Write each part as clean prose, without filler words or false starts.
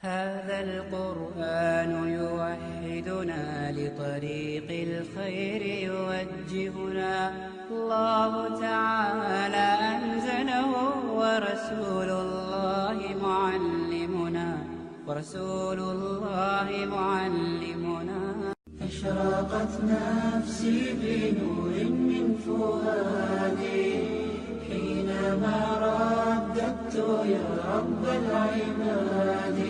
هذا القرآن يوحدنا لطريق الخير يوجهنا الله تعالى أنزله ورسول الله معلمنا أشرقت نفسي بنور من فؤادي حينما رددت يا رب العباد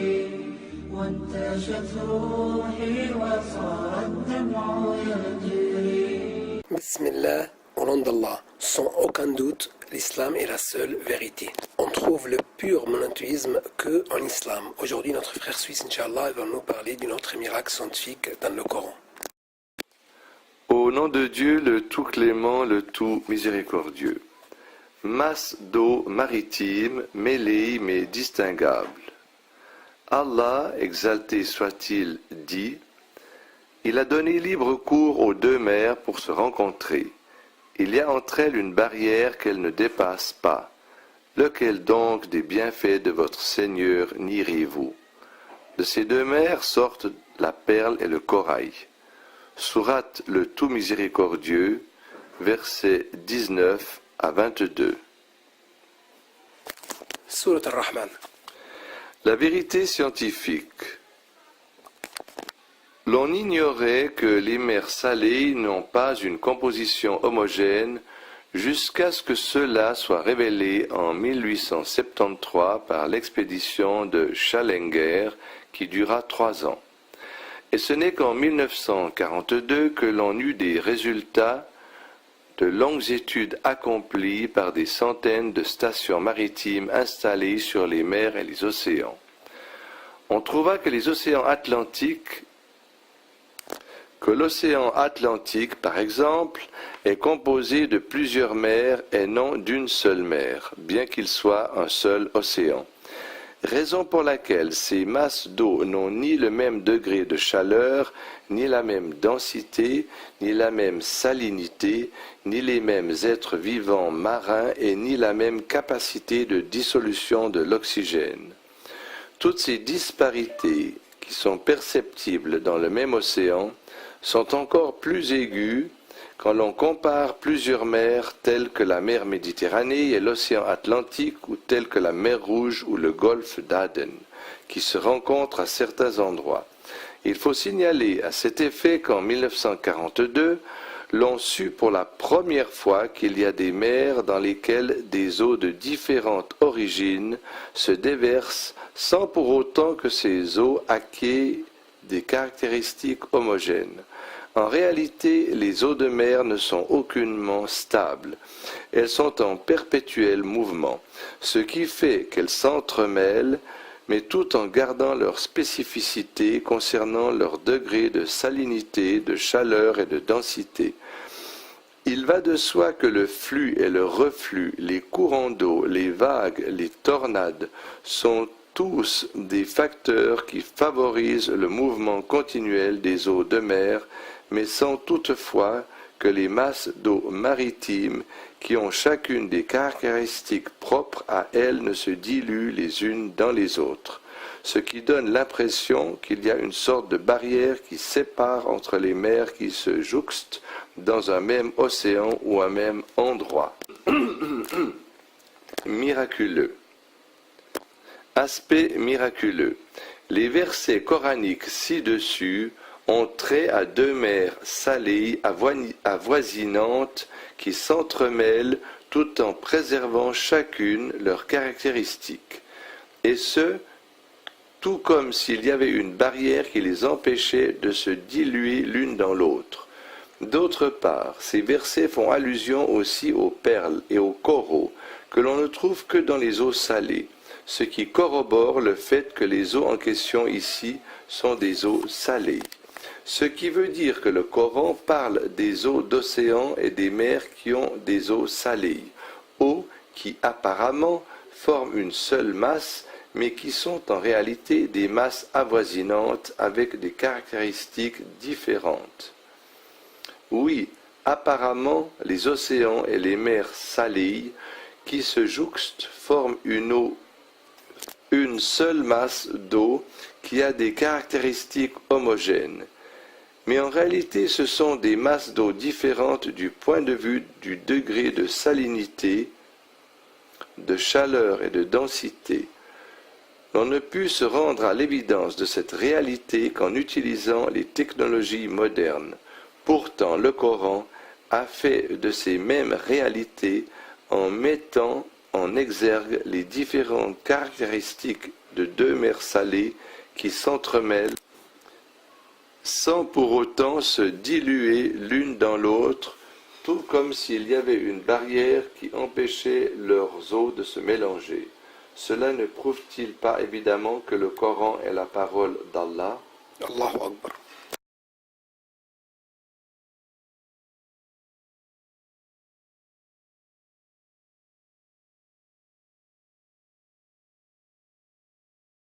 وانتشت روحي وصار الدمع يجري. Bismillah, au nom d'Allah, sans aucun doute, l'islam est la seule vérité. On trouve le pur monothéisme que en islam. Aujourd'hui, notre frère suisse, Inch'Allah, va nous parler d'un autre miracle scientifique dans le Coran. Au nom de Dieu, le tout clément, le tout miséricordieux. Masse d'eau maritime, mêlée mais distinguable. Allah, exalté soit-il, dit: Il a donné libre cours aux deux mers pour se rencontrer. Il y a entre elles une barrière qu'elles ne dépassent pas. Lequel donc des bienfaits de votre Seigneur nieriez-vous? De ces deux mers sortent la perle et le corail. Sourate le tout miséricordieux, versets 19 à 22. Surat al-Rahman. La vérité scientifique. L'on ignorait que les mers salées n'ont pas une composition homogène jusqu'à ce que cela soit révélé en 1873 par l'expédition de Challenger qui dura 3 ans. Et ce n'est qu'en 1942 que l'on eut des résultats de longues études accomplies par des centaines de stations maritimes installées sur les mers et les océans. On trouva que l'océan Atlantique, par exemple, est composé de plusieurs mers et non d'une seule mer, bien qu'il soit un seul océan. Raison pour laquelle ces masses d'eau n'ont ni le même degré de chaleur, ni la même densité, ni la même salinité, ni les mêmes êtres vivants marins et ni la même capacité de dissolution de l'oxygène. Toutes ces disparités qui sont perceptibles dans le même océan sont encore plus aiguës quand l'on compare plusieurs mers telles que la mer Méditerranée et l'océan Atlantique ou telles que la mer Rouge ou le golfe d'Aden, qui se rencontrent à certains endroits. Il faut signaler à cet effet qu'en 1942, l'on sut pour la première fois qu'il y a des mers dans lesquelles des eaux de différentes origines se déversent sans pour autant que ces eaux acquièrent des caractéristiques homogènes. En réalité, les eaux de mer ne sont aucunement stables. Elles sont en perpétuel mouvement, ce qui fait qu'elles s'entremêlent, mais tout en gardant leur spécificité concernant leur degré de salinité, de chaleur et de densité. Il va de soi que le flux et le reflux, les courants d'eau, les vagues, les tornades sont tous des facteurs qui favorisent le mouvement continuel des eaux de mer, mais sans toutefois que les masses d'eau maritimes, qui ont chacune des caractéristiques propres à elles, ne se diluent les unes dans les autres, ce qui donne l'impression qu'il y a une sorte de barrière qui sépare entre les mers qui se jouxtent dans un même océan ou un même endroit. Miraculeux. Aspect miraculeux. Les versets coraniques ci-dessus ont trait à deux mers salées avoisinantes qui s'entremêlent tout en préservant chacune leurs caractéristiques. Et ce, tout comme s'il y avait une barrière qui les empêchait de se diluer l'une dans l'autre. D'autre part, ces versets font allusion aussi aux perles et aux coraux que l'on ne trouve que dans les eaux salées, ce qui corrobore le fait que les eaux en question ici sont des eaux salées. Ce qui veut dire que le Coran parle des eaux d'océan et des mers qui ont des eaux salées, eaux qui apparemment forment une seule masse, mais qui sont en réalité des masses avoisinantes avec des caractéristiques différentes. Oui, apparemment, les océans et les mers salées qui se jouxtent forment une seule masse d'eau qui a des caractéristiques homogènes. Mais en réalité, ce sont des masses d'eau différentes du point de vue du degré de salinité, de chaleur et de densité. On ne put se rendre à l'évidence de cette réalité qu'en utilisant les technologies modernes. Pourtant, le Coran a fait de ces mêmes réalités en mettant en exergue les différentes caractéristiques de deux mers salées qui s'entremêlent sans pour autant se diluer l'une dans l'autre, tout comme s'il y avait une barrière qui empêchait leurs eaux de se mélanger. Cela ne prouve-t-il pas évidemment que le Coran est la parole d'Allah? Allahu Akbar.